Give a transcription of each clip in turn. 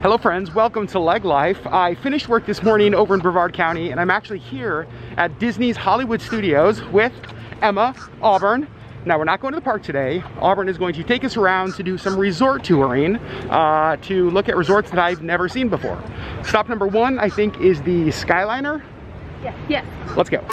Hello friends, welcome to LeggLife. I finished work this morning over in Brevard County and I'm actually here at Disney's Hollywood Studios with Emma, Auburn. Now we're not going to the park today. Auburn is going to take us around to do some resort touring to look at resorts that I've never seen before. Stop number one, I think, is the Skyliner. Yes. Let's go.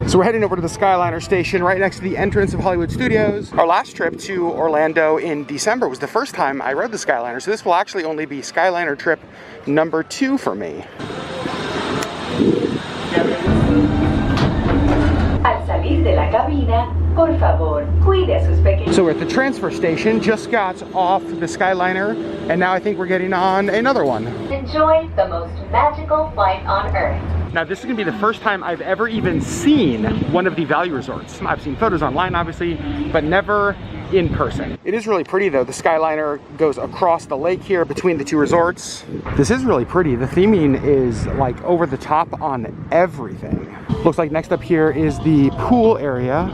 So we're heading over to the Skyliner station right next to the entrance of Hollywood Studios. Our last trip to Orlando in December was the first time I rode the Skyliner, so this will actually only be Skyliner trip number 2 for me. Al salir de la cabina, por favor, cuide a sus pequeños. So we're at the transfer station, just got off the Skyliner, and now I think we're getting on another one. Enjoy the most magical flight on Earth. Now this is gonna be the first time I've ever even seen one of the value resorts. I've seen photos online obviously, but never in person. It is really pretty though. The Skyliner goes across the lake here between the two resorts. This is really pretty. The theming is like over the top on everything. Looks like next up here is the pool area.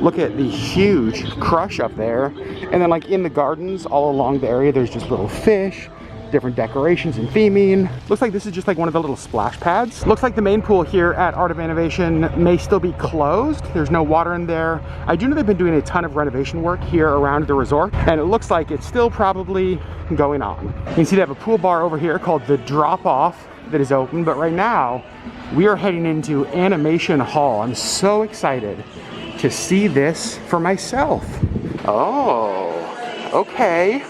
Look at the huge crush up there. And then like in the gardens all along the area, there's just little fish, different decorations and theming. Looks like this is just like one of the little splash pads. Looks like the main pool here at Art of Innovation may still be closed. There's no water in there. I do know they've been doing a ton of renovation work here around the resort, and it looks like it's still probably going on. You can see they have a pool bar over here called the Drop Off that is open, but right now we are heading into Animation Hall. I'm so excited to see this for myself. Oh, okay.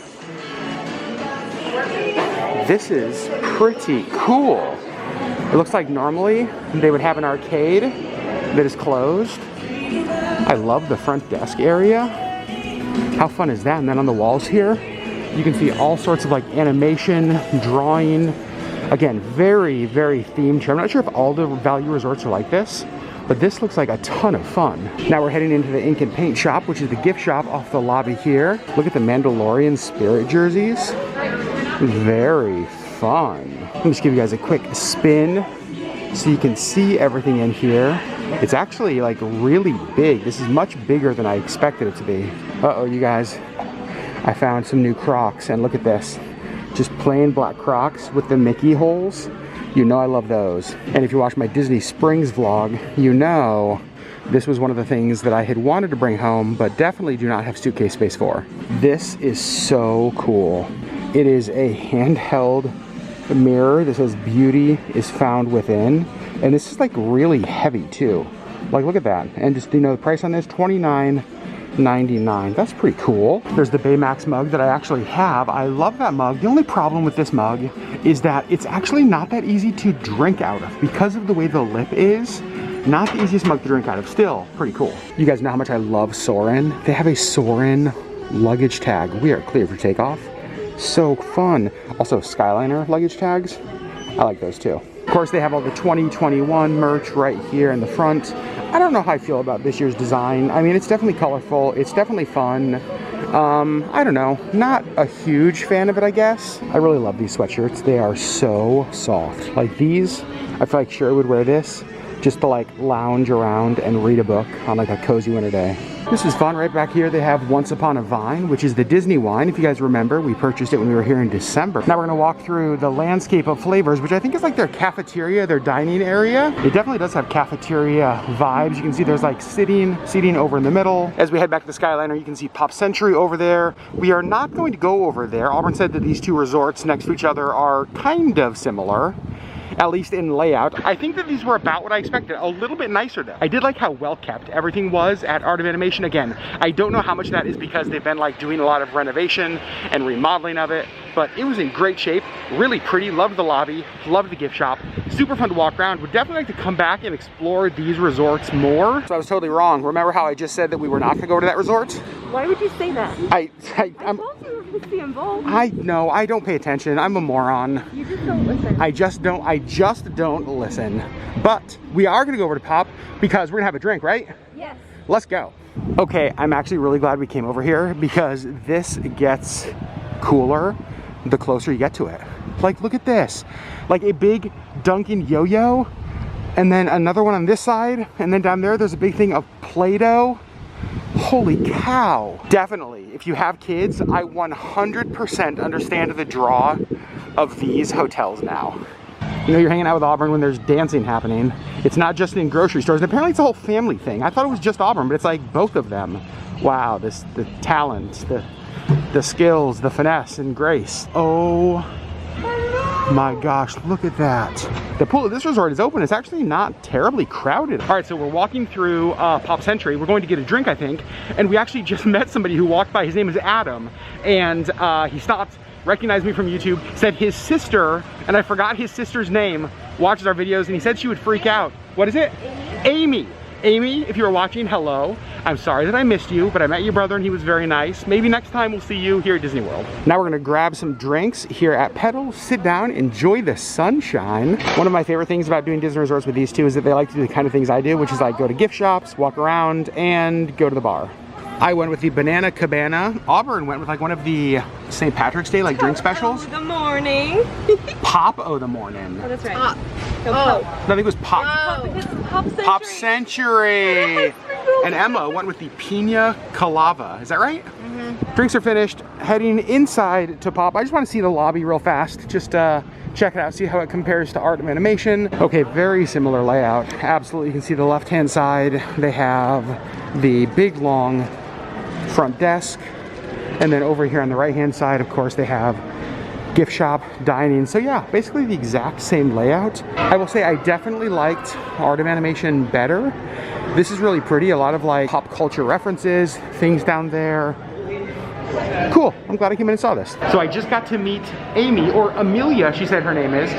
This is pretty cool. It looks like normally they would have an arcade that is closed. I love the front desk area. How fun is that? And then on the walls here, you can see all sorts of like animation, drawing. Again, very, very themed here. I'm not sure if all the value resorts are like this, but this looks like a ton of fun. Now we're heading into the Ink and Paint shop, which is the gift shop off the lobby here. Look at the Mandalorian Spirit jerseys. Very fun. Let me just give you guys a quick spin so you can see everything in here. It's actually like really big. This is much bigger than I expected it to be. Uh-oh, you guys. I found some new Crocs, and look at this. Just plain black Crocs with the Mickey holes. You know I love those. And if you watch my Disney Springs vlog, you know this was one of the things that I had wanted to bring home, but definitely do not have suitcase space for. This is so cool. It is a handheld mirror that says beauty is found within. And this is like really heavy too. Like look at that. And just, you know, the price on this, $29.99. That's pretty cool. There's the Baymax mug that I actually have. I love that mug. The only problem with this mug is that it's actually not that easy to drink out of because of the way the lip is. Not the easiest mug to drink out of. Still pretty cool. You guys know how much I love Soarin'. They have a Soarin' luggage tag. We are clear for takeoff. So fun. Also Skyliner luggage tags. I like those too. Of course, they have all the 2021 merch right here in the front. I don't know how I feel about this year's design. I mean, it's definitely colorful. It's definitely fun. I don't know. Not a huge fan of it, I guess. I really love these sweatshirts. They are so soft. Like these, I feel like Sherri would wear this just to like lounge around and read a book on like a cozy winter day. This is fun. Right back here they have Once Upon a Vine, which is the Disney wine. If you guys remember, we purchased it when we were here in December. Now we're gonna walk through the Landscape of Flavors, which I think is like their cafeteria, their dining area. It definitely does have cafeteria vibes. You can see there's like seating over in the middle. As we head back to the Skyliner, you can see Pop Century over there. We are not going to go over there. Auburn said that these two resorts next to each other are kind of similar, at least in layout. I think that these were about what I expected. A little bit nicer though. I did like how well kept everything was at Art of Animation. Again, I don't know how much that is because they've been like doing a lot of renovation and remodeling of it, but it was in great shape, really pretty. Loved the lobby, loved the gift shop. Super fun to walk around. Would definitely like to come back and explore these resorts more. So I was totally wrong. Remember how I just said that we were not gonna go to that resort? Why would you say that? I told you to be involved. I know, I don't pay attention. I'm a moron. You just don't listen. I just don't listen. But we are gonna go over to Pop because we're gonna have a drink, right? Yes. Let's go. Okay, I'm actually really glad we came over here because this gets cooler the closer you get to it. Like, look at this. Like a big Dunkin' yo-yo, and then another one on this side, and then down there there's a big thing of Play-Doh. Holy cow. Definitely, if you have kids, I 100% understand the draw of these hotels now. You know, you're hanging out with Auburn when there's dancing happening. It's not just in grocery stores, and apparently it's a whole family thing. I thought it was just Auburn, but it's like both of them. Wow, the talent, the skills, the finesse and grace. Oh my gosh, look at that. The pool at this resort is open. It's actually not terribly crowded. All right, so we're walking through Pop Century. We're going to get a drink, I think, and we actually just met somebody who walked by. His name is Adam, and he stopped, recognized me from YouTube, said his sister, and I forgot his sister's name, watches our videos, and he said she would freak out. What is it? Amy. Amy, if you were watching, hello. I'm sorry that I missed you, but I met your brother and he was very nice. Maybe next time we'll see you here at Disney World. Now we're gonna grab some drinks here at Petal, sit down, enjoy the sunshine. One of my favorite things about doing Disney resorts with these two is that they like to do the kind of things I do, which is like go to gift shops, walk around, and go to the bar. I went with the Banana Cabana. Auburn went with like one of the St. Patrick's Day like drink specials. The morning. Pop O the morning. Oh, that's right. Pop. No, Oh. Pop. No, I think it was Pop. It's Pop Century. Pop Century. And Emma went with the Pina Colada. Is that right? Mm-hmm. Drinks are finished. Heading inside to Pop. I just want to see the lobby real fast. Just check it out, see how it compares to Art of Animation. Okay, very similar layout. Absolutely, you can see the left-hand side. They have the big, long front desk. And then over here on the right-hand side, of course, they have gift shop, dining. So yeah, basically the exact same layout. I will say I definitely liked Art of Animation better. This is really pretty. A lot of like pop culture references, things down there. Cool, I'm glad I came in and saw this. So I just got to meet Amy, or Amelia, she said her name is.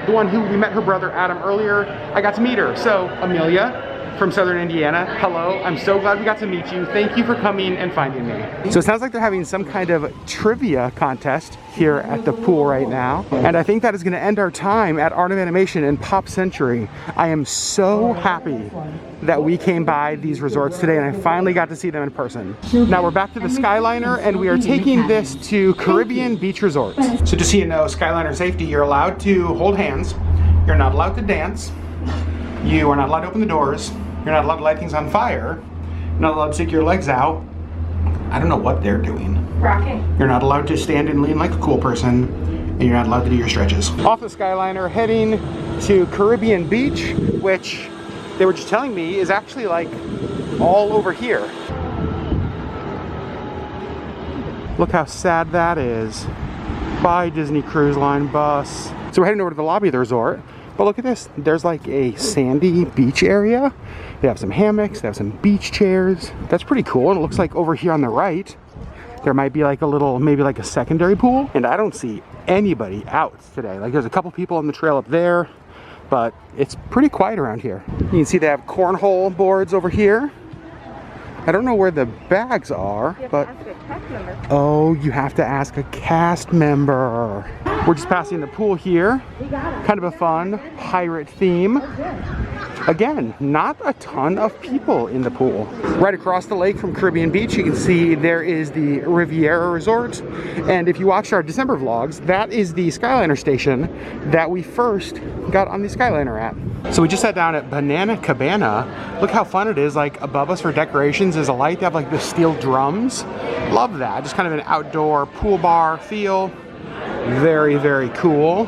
The one who we met her brother Adam earlier. I got to meet her. So Amelia from Southern Indiana, hello. I'm so glad we got to meet you. Thank you for coming and finding me. So it sounds like they're having some kind of trivia contest here at the pool right now. And I think that is gonna end our time at Art of Animation and Pop Century. I am so happy that we came by these resorts today and I finally got to see them in person. Now we're back to the Skyliner and we are taking this to Caribbean Beach Resort. So just so you know, Skyliner safety, you're allowed to hold hands. You're not allowed to dance. You are not allowed to open the doors. You're not allowed to light things on fire. You're not allowed to stick your legs out. I don't know what they're doing. Rocking. You're not allowed to stand and lean like a cool person. And you're not allowed to do your stretches. Off the Skyliner, heading to Caribbean Beach, which they were just telling me is actually like all over here. Look how sad that is. Bye, Disney Cruise Line bus. So we're heading over to the lobby of the resort. But look at this, there's like a sandy beach area. They have some hammocks, they have some beach chairs. That's pretty cool. And it looks like over here on the right, there might be like a little, maybe like a secondary pool. And I don't see anybody out today. Like there's a couple people on the trail up there, but it's pretty quiet around here. You can see they have cornhole boards over here. I don't know where the bags are, but oh, you have to ask a cast member. We're just passing the pool here. Kind of a fun pirate theme. Again, not a ton of people in the pool. Right across the lake from Caribbean Beach, you can see there is the Riviera Resort. And if you watched our December vlogs, that is the Skyliner station that we first got on the Skyliner at. So we just sat down at Banana Cabana. Look how fun it is. Like above us for decorations is a light. They have like the steel drums. Love that. Just kind of an outdoor pool bar feel. Very, very cool.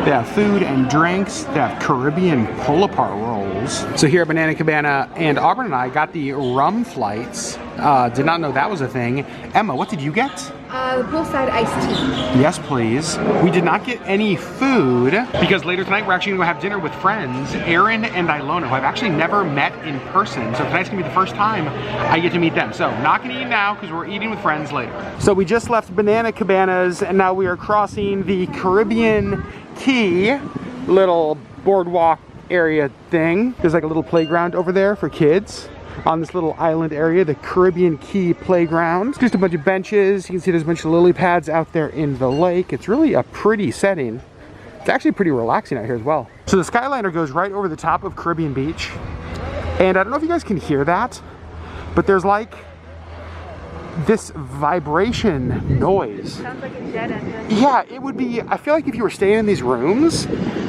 They have food and drinks. They have Caribbean pull-apart rolls. So here at Banana Cabana, and Auburn and I got the rum flights. Did not know that was a thing. Emma, what did you get? The poolside iced tea. Yes, please. We did not get any food because later tonight we're actually gonna go have dinner with friends, Aaron and Ilona, who I've actually never met in person. So tonight's gonna be the first time I get to meet them. So not gonna eat now because we're eating with friends later. So we just left Banana Cabanas and now we are crossing the Caribbean Key little boardwalk area thing. There's like a little playground over there for kids. On this little island area, the Caribbean Key Playground. Just a bunch of benches. You can see there's a bunch of lily pads out there in the lake. It's really a pretty setting. It's actually pretty relaxing out here as well. So the Skyliner goes right over the top of Caribbean Beach. And I don't know if you guys can hear that, but there's like this vibration noise. Sounds like a jet engine. Yeah, it would be, I feel like if you were staying in these rooms,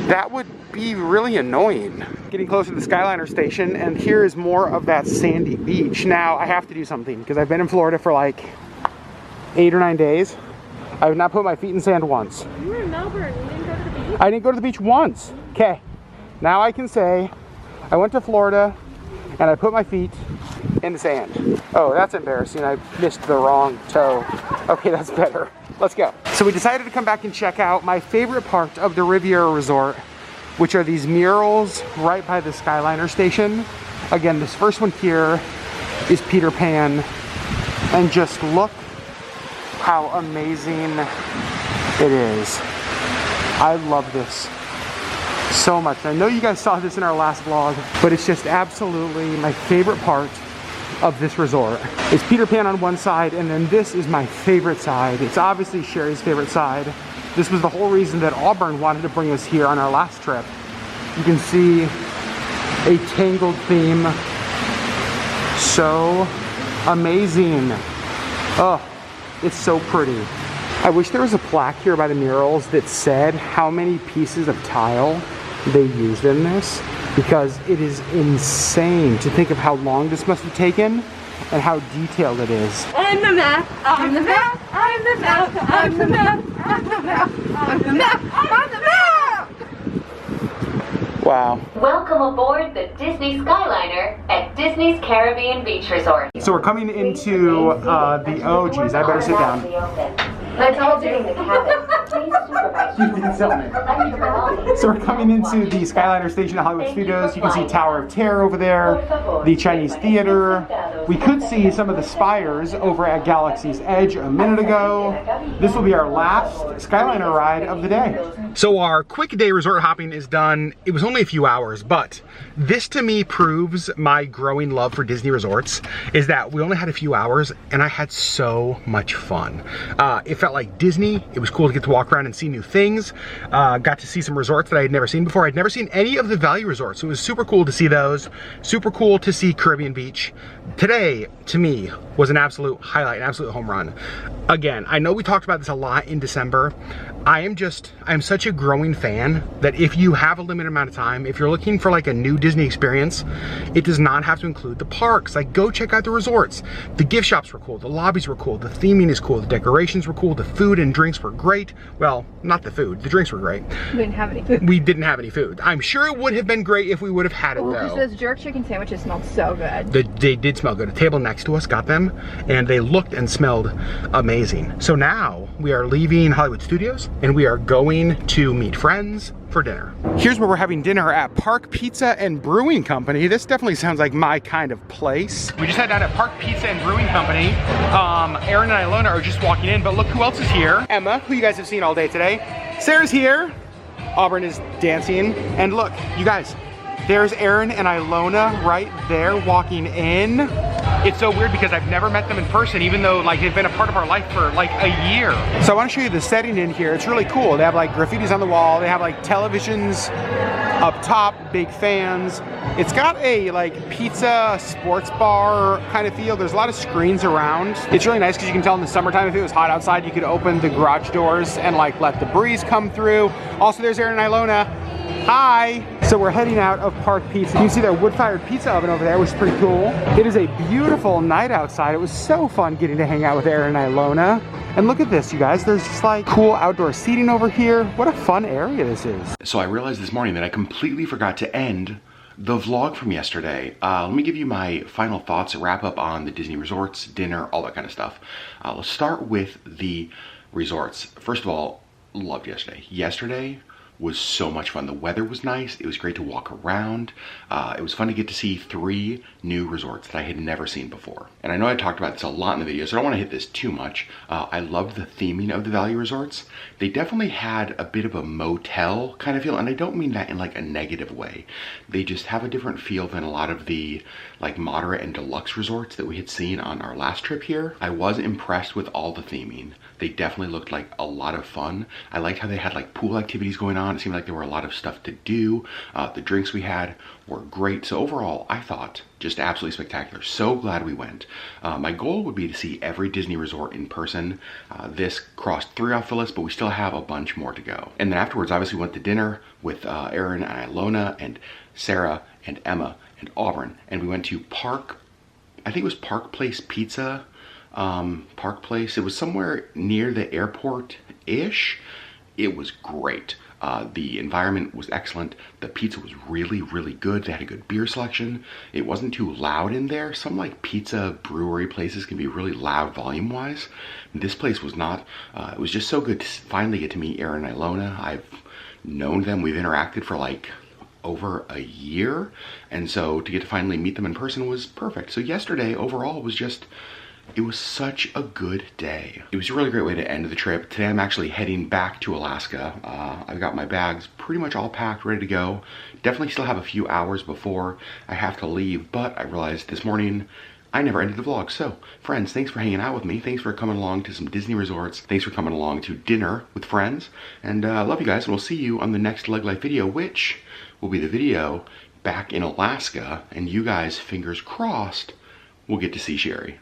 that would be really annoying. Getting closer to the Skyliner station, and here is more of that sandy beach. Now, I have to do something, because I've been in Florida for like 8 or 9 days. I have not put my feet in sand once. You were in Melbourne. You didn't go to the beach? I didn't go to the beach once. Okay, now I can say I went to Florida and I put my feet in the sand. Oh, that's embarrassing. I missed the wrong toe. Okay, that's better. Let's go. So we decided to come back and check out my favorite part of the Riviera Resort, which are these murals right by the Skyliner station. Again, this first one here is Peter Pan, and just look how amazing it is. I love this so much. I know you guys saw this in our last vlog, but it's just absolutely my favorite part of this resort. It's Peter Pan on one side, and then this is my favorite side. It's obviously Sherri's favorite side. This was the whole reason that Auburn wanted to bring us here on our last trip. You can see a tangled theme. So amazing. Oh, it's so pretty. I wish there was a plaque here by the murals that said how many pieces of tile they used in this, because it is insane to think of how long this must have taken and how detailed it is. I'm the map. I'm the map. I'm the map. I'm the map. I'm the map. I'm the map. I'm the map. Wow. Welcome aboard the Disney Skyliner at Disney's Caribbean Beach Resort. So we're coming into the, oh geez, I better sit down. Let's all do the cabin. Please supervise. You didn't tell me. Collect your belongings. So we're coming into the Skyliner station at Hollywood Studios. You can see Tower of Terror over there, the Chinese Theater. We could see some of the spires over at Galaxy's Edge a minute ago. This will be our last Skyliner ride of the day. So our quick day resort hopping is done. It was only a few hours, but this to me proves my growing love for Disney resorts, is that we only had a few hours and I had so much fun. It felt like Disney. It was cool to get to walk around and see new things. Got to see some resorts that I had never seen before. I'd never seen any of the value resorts, so it was super cool to see those. Super cool to see Caribbean Beach. Today, to me, was an absolute highlight, an absolute home run. Again, I know we talked about this a lot in December. I'm such a growing fan that if you have a limited amount of time, if you're looking for like a new Disney experience, it does not have to include the parks. Like, go check out the resorts. The gift shops were cool, the lobbies were cool, the theming is cool, the decorations were cool, the food and drinks were great. Well, not the food, the drinks were great. We didn't have any food. We didn't have any food. I'm sure it would have been great if we would have had it though. Those jerk chicken sandwiches smelled so good. They did smell good. A table next to us got them, and they looked and smelled amazing. So now we are leaving Hollywood Studios, and we are going to meet friends for dinner. Here's where we're having dinner at Park Pizza and Brewing Company. This definitely sounds like my kind of place. We just sat down at Park Pizza and Brewing Company. Aaron and Ilona are just walking in, but look who else is here. Emma, who you guys have seen all day today. Sarah's here. Auburn is dancing. And look, you guys, there's Aaron and Ilona right there walking in. It's so weird because I've never met them in person, even though like they've been a part of our life for like a year. So I want to show you the setting in here. It's really cool. They have like graffitis on the wall. They have like televisions up top, big fans. It's got a like pizza sports bar kind of feel. There's a lot of screens around. It's really nice because you can tell in the summertime if it was hot outside, you could open the garage doors and like let the breeze come through. Also, there's Aaron and Ilona. Hi! So we're heading out of Park Pizza. You can see their wood-fired pizza oven over there, which is pretty cool. It is a beautiful night outside. It was so fun getting to hang out with Aaron and Ilona. And look at this, you guys. There's just like cool outdoor seating over here. What a fun area this is. So I realized this morning that I completely forgot to end the vlog from yesterday. Let me give you my final thoughts, a wrap up on the Disney resorts, dinner, all that kind of stuff. Let's start with the resorts. First of all, loved yesterday. Yesterday was so much fun. The weather was nice. It was great to walk around. It was fun to get to see 3 new resorts that I had never seen before. And I know I talked about this a lot in the video, so I don't want to hit this too much. I loved the theming of the value resorts. They definitely had a bit of a motel kind of feel, and I don't mean that in like a negative way. They just have a different feel than a lot of the like moderate and deluxe resorts that we had seen on our last trip here. I was impressed with all the theming. They definitely looked like a lot of fun. I liked how they had like pool activities going on. It seemed like there were a lot of stuff to do. The drinks we had were great. So overall, I thought just absolutely spectacular. So glad we went. My goal would be to see every Disney resort in person. This crossed 3 off the list, but we still have a bunch more to go. And then afterwards, obviously went to dinner with Aaron and Ilona and Sarah and Emma and Auburn. And we went to I think it was Park Place Pizza. Park Place. It was somewhere near the airport-ish. It was great. The environment was excellent. The pizza was really, really good. They had a good beer selection. It wasn't too loud in there. Some like pizza brewery places can be really loud volume-wise. This place was not. It was just so good to finally get to meet Aaron and Ilona. I've known them. We've interacted for like over a year. And so to get to finally meet them in person was perfect. So yesterday overall was just, it was such a good day. It was a really great way to end the trip. Today I'm actually heading back to Alaska. I've got my bags pretty much all packed, ready to go. Definitely still have a few hours before I have to leave, but I realized this morning I never ended the vlog. So friends, thanks for hanging out with me. Thanks for coming along to some Disney resorts. Thanks for coming along to dinner with friends. And I love you guys, and we'll see you on the next LeggLife video, which will be the video back in Alaska. And you guys, fingers crossed, will get to see Sherri.